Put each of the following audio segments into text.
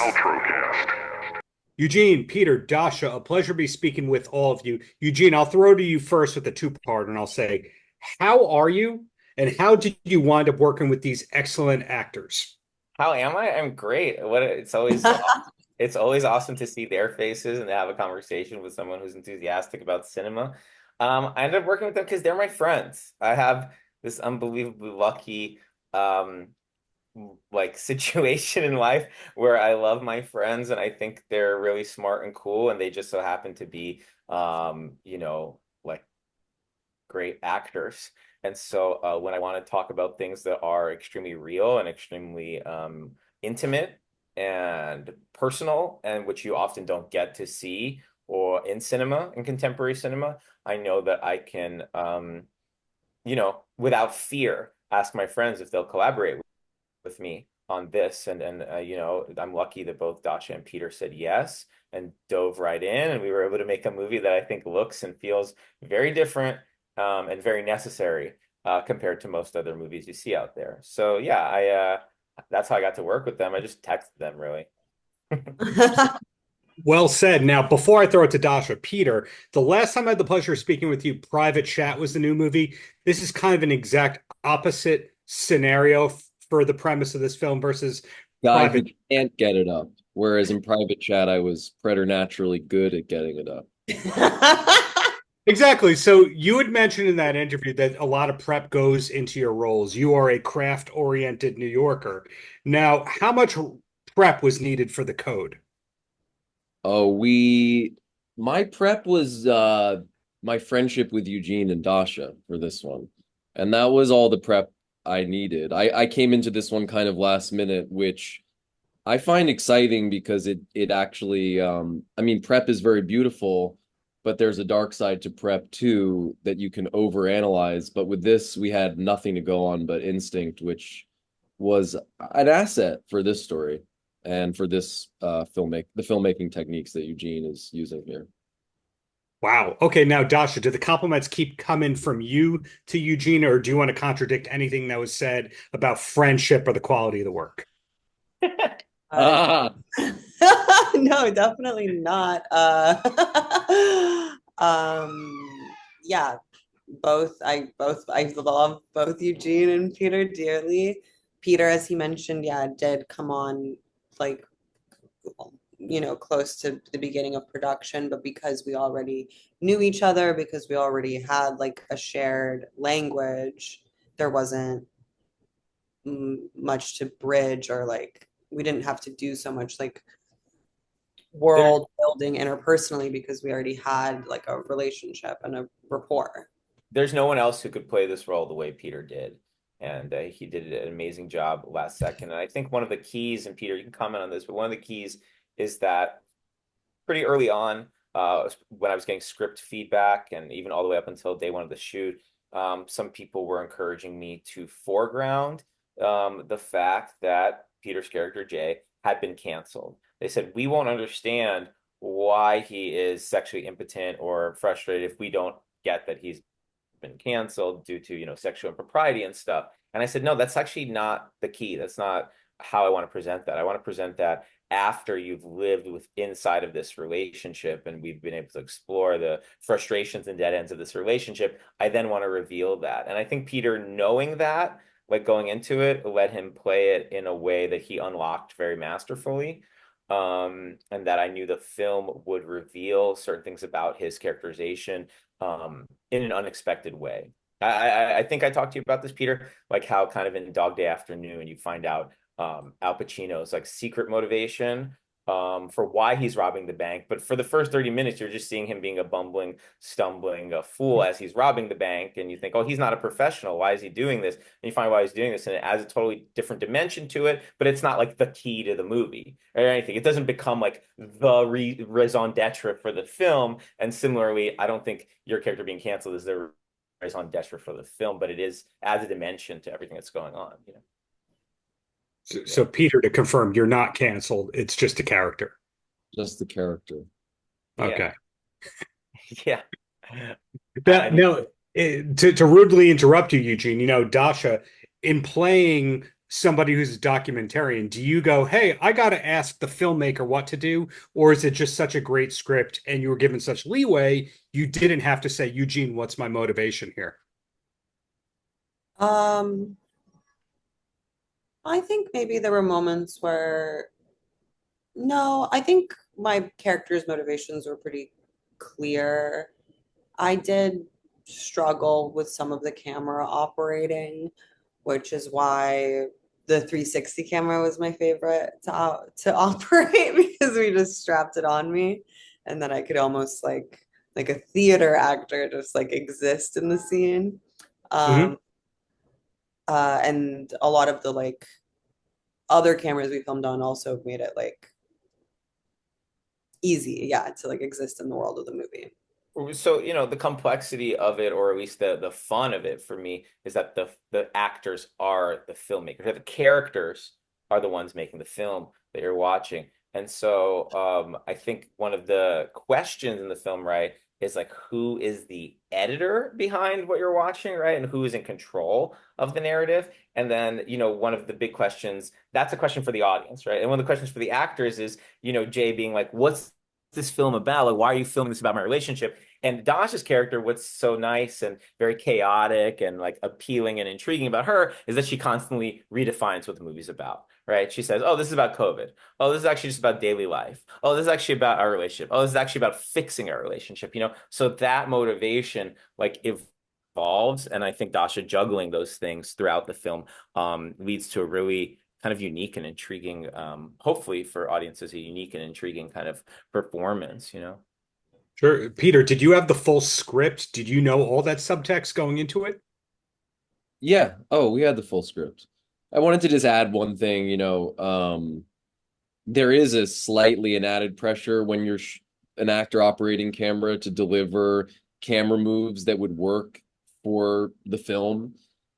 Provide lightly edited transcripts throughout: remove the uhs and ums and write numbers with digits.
Paltrocast. Eugene, Peter, Dasha, a pleasure to be speaking with all of you. Eugene, I'll throw to you first with the two-part, and I'll say, how are you, and how did you wind up working with these excellent actors? How am I? I'm great. It's always awesome to see their faces and to have a conversation with someone who's enthusiastic about cinema. I ended up working with them because they're my friends. I have this unbelievably lucky um situation in life where I love my friends and I think they're really smart and cool and they just so happen to be like great actors. And so when I want to talk about things that are extremely real and extremely intimate and personal, and which you often don't get to see or in cinema, in contemporary cinema, I know that I can, without fear, ask my friends if they'll collaborate with me on this. And I'm lucky that both Dasha and Peter said yes and dove right in, and we were able to make a movie that I think looks and feels very different and very necessary compared to most other movies you see out there. So yeah, I that's how I got to work with them. I just texted them really. Well said. Now, before I throw it to Dasha, Peter, the last time I had the pleasure of speaking with you, Private Chat was the new movie. This is kind of an exact opposite scenario for the premise of this film versus Guy who Private. can't get it up. Whereas in Private Chat, I was preternaturally good at getting it up. Exactly. So you had mentioned in that interview that a lot of prep goes into your roles. You are a craft-oriented New Yorker. Now, how much prep was needed for the code? Oh, my prep was my friendship with Eugene and Dasha for this one. And that was all the prep I needed. I came into this one kind of last minute, which I find exciting because it actually prep is very beautiful, but there's a dark side to prep too that you can overanalyze. But with this, we had nothing to go on but instinct, which was an asset for this story and for this the filmmaking techniques that Eugene is using here. Wow. Okay, now Dasha, do the compliments keep coming from you to Eugene, or do you want to contradict anything that was said about friendship or the quality of the work? Ah, No, definitely not. Yeah, I love both Eugene and Peter dearly. Peter, as he mentioned, yeah, did come on like close to the beginning of production, but because we already knew each other, because we already had like a shared language, there wasn't much to bridge, or like we didn't have to do so much like world building interpersonally because we already had like a relationship and a rapport. There's no one else who could play this role the way Peter did. And he did an amazing job last second. And I think one of the keys, and Peter, you can comment on this, but one of the keys is that pretty early on, when I was getting script feedback and even all the way up until day one of the shoot, some people were encouraging me to foreground the fact that Peter's character, Jay, had been canceled. They said, we won't understand why he is sexually impotent or frustrated if we don't get that he's been canceled due to sexual impropriety and stuff. And I said, no, that's actually not the key. That's not how I want to present that. I want to present that after you've lived with inside of this relationship and we've been able to explore the frustrations and dead ends of this relationship. I then want to reveal that. And I think Peter, knowing that, like going into it, let him play it in a way that he unlocked very masterfully. And that I knew the film would reveal certain things about his characterization in an unexpected way. I think I talked to you about this, Peter, like how kind of in Dog Day Afternoon you find out Al Pacino's like secret motivation for why he's robbing the bank. But for the first 30 minutes, you're just seeing him being a bumbling, stumbling fool as he's robbing the bank. And you think, oh, he's not a professional. Why is he doing this? And you find why he's doing this, and it adds a totally different dimension to it. But it's not like the key to the movie or anything. It doesn't become like the raison d'etre for the film. And similarly, I don't think your character being canceled is the raison d'etre for the film, but it is adds a dimension to everything that's going on. So, Peter, to confirm, you're not canceled. It's just a character. just the character. Okay. Yeah. No, to rudely interrupt you, Eugene, Dasha, in playing somebody who's a documentarian, do you go, hey, I got to ask the filmmaker what to do? Or is it just such a great script and you were given such leeway, you didn't have to say, Eugene, what's my motivation here? I think maybe there were moments where, no, I think my character's motivations were pretty clear. I did struggle with some of the camera operating, which is why the 360 camera was my favorite to operate because we just strapped it on me, and then I could almost like a theater actor just like exist in the scene. Mhm. And a lot of the like other cameras we filmed on also made it like easy, yeah, to like exist in the world of the movie. So, you know, the complexity of it, or at least the fun of it for me, is that the actors are the filmmakers. The characters are the ones making the film that you're watching. And so I think one of the questions in the film, right, is like, who is the editor behind what you're watching, right? And who is in control of the narrative? And then, you know, one of the big questions, that's a question for the audience, right? And one of the questions for the actors is, you know, Jay being like, what's this film about? Like, why are you filming this about my relationship? And Dasha's character, what's so nice and very chaotic and like appealing and intriguing about her is that she constantly redefines what the movie's about, right? She says, oh, this is about COVID. Oh, this is actually just about daily life. Oh, this is actually about our relationship. Oh, this is actually about fixing our relationship, you know? So that motivation like evolves. And I think Dasha juggling those things throughout the film leads to a really kind of unique and intriguing, hopefully for audiences, a unique and intriguing kind of performance, you know? Sure. Peter, did you have the full script? Did you know all that subtext going into it? Yeah. Oh, we had the full script. I wanted to just add one thing, there is a slightly an added pressure when you're an actor operating camera to deliver camera moves that would work for the film.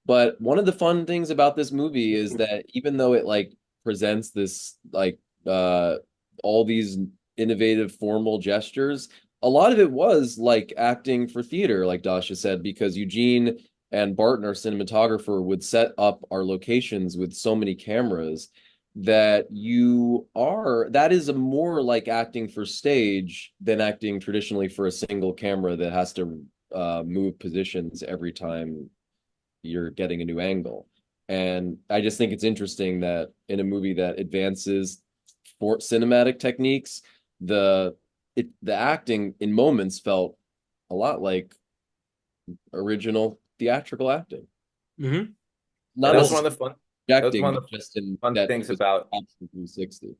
But one of the fun things about this movie is that even though it like presents this like all these innovative formal gestures, a lot of it was like acting for theater, like Dasha said, because Eugene and Barton, our cinematographer, would set up our locations with so many cameras that that is a more like acting for stage than acting traditionally for a single camera that has to move positions every time you're getting a new angle. And I just think it's interesting that in a movie that advances for cinematic techniques, the acting in moments felt a lot like original theatrical acting. Mm-hmm. Not that was one of the fun. That was projecting, one of but the just in fun that things it was about. option 360.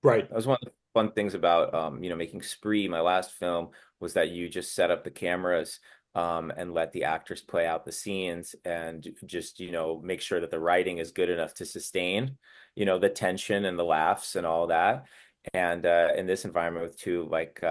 Right. That was one of the fun things about you know, making Spree, my last film, was that you just set up the cameras and let the actors play out the scenes and just, you know, make sure that the writing is good enough to sustain, you know, the tension and the laughs and all that. And in this environment with two like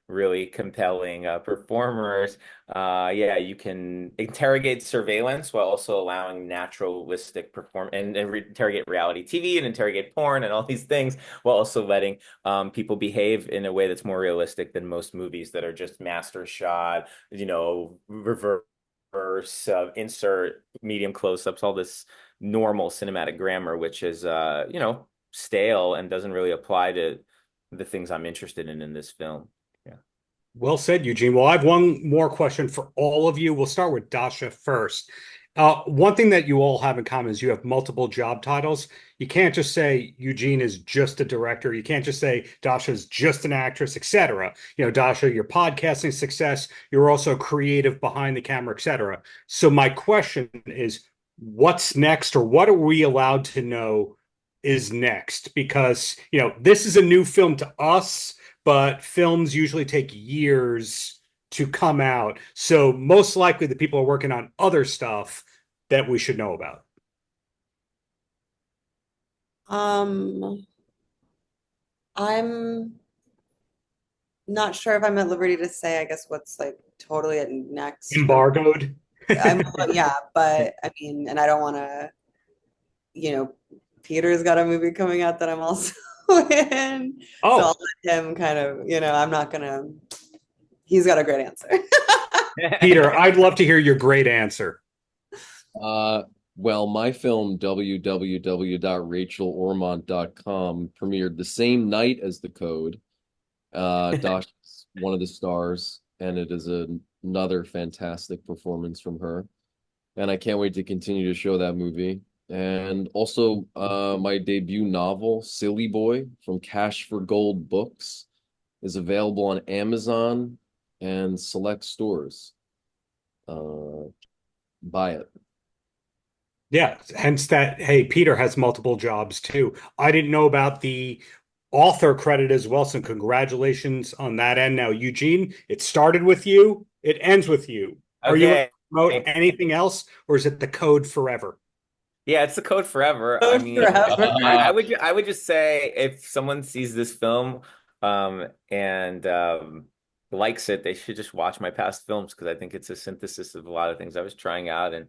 really compelling performers, yeah, you can interrogate surveillance while also allowing naturalistic perform and interrogate reality TV and interrogate porn and all these things while also letting people behave in a way that's more realistic than most movies that are just master shot, you know, reverse, insert, medium close-ups, all this normal cinematic grammar, which is, you know, stale and doesn't really apply to the things I'm interested in this film. Yeah. Well said, Eugene. Well, I have one more question for all of you. We'll start with Dasha first. One thing that you all have in common is you have multiple job titles. You can't just say Eugene is just a director. You can't just say Dasha is just an actress, etc. You know, Dasha, your podcasting success, you're also creative behind the camera, etc. So my question is, what's next, or what are we allowed to know is next? Because, you know, this is a new film to us, but films usually take years to come out. So most likely the people are working on other stuff that we should know about. I'm not sure if I'm at liberty to say, I guess, what's like totally at next. Embargoed. Yeah, but I mean, and I don't want to, you know, Peter's got a movie coming out that I'm also in. Oh. So I'll let him kind of, you know, I'm not gonna, he's got a great answer. Peter, I'd love to hear your great answer. Well, my film, www.rachelormont.com, premiered the same night as The Code. Dasha's one of the stars, and it is another fantastic performance from her. And I can't wait to continue to show that movie. And also, my debut novel, Silly Boy, from Cash for Gold Books, is available on Amazon and select stores. Buy it. Yeah, hence that. Hey, Peter has multiple jobs too. I didn't know about the author credit as well. So congratulations on that end. Now, Eugene, it started with you, it ends with you. Are you Okay. promote anything else, or is it the code forever? Yeah, it's the code forever. I Code mean, forever. I would just say if someone sees this film and likes it, they should just watch my past films because I think it's a synthesis of a lot of things I was trying out, and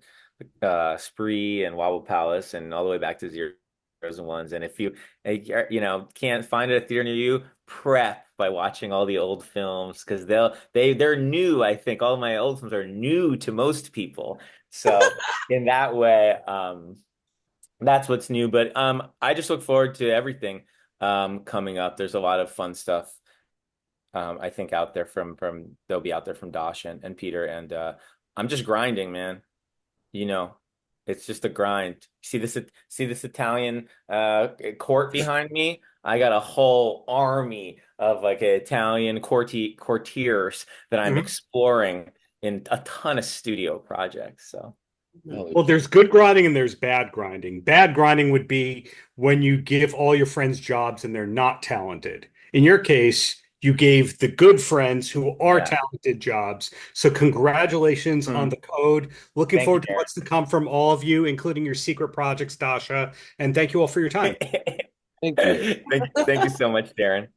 Spree and Wobble Palace and all the way back to Zeros and Ones. And if you can't find it at a theater near you, prep by watching all the old films because they're new. I think all my old films are new to most people. So in that way, that's what's new. But I just look forward to everything coming up. There's a lot of fun stuff I think out there from they'll be out there from Dasha and Peter, and I'm just grinding, man. You know, it's just a grind. See this Italian court behind me? I got a whole army of like Italian courtiers that I'm exploring in a ton of studio projects. So Well, there's good grinding and there's bad grinding. Bad grinding would be when you give all your friends jobs and they're not talented. In your case, you gave the good friends who are Yeah. talented jobs. So congratulations on the code. Looking Thank forward you, to what's to come from all of you, including your secret projects, Dasha. And thank you all for your time. Thank you. Thank you so much, Darren.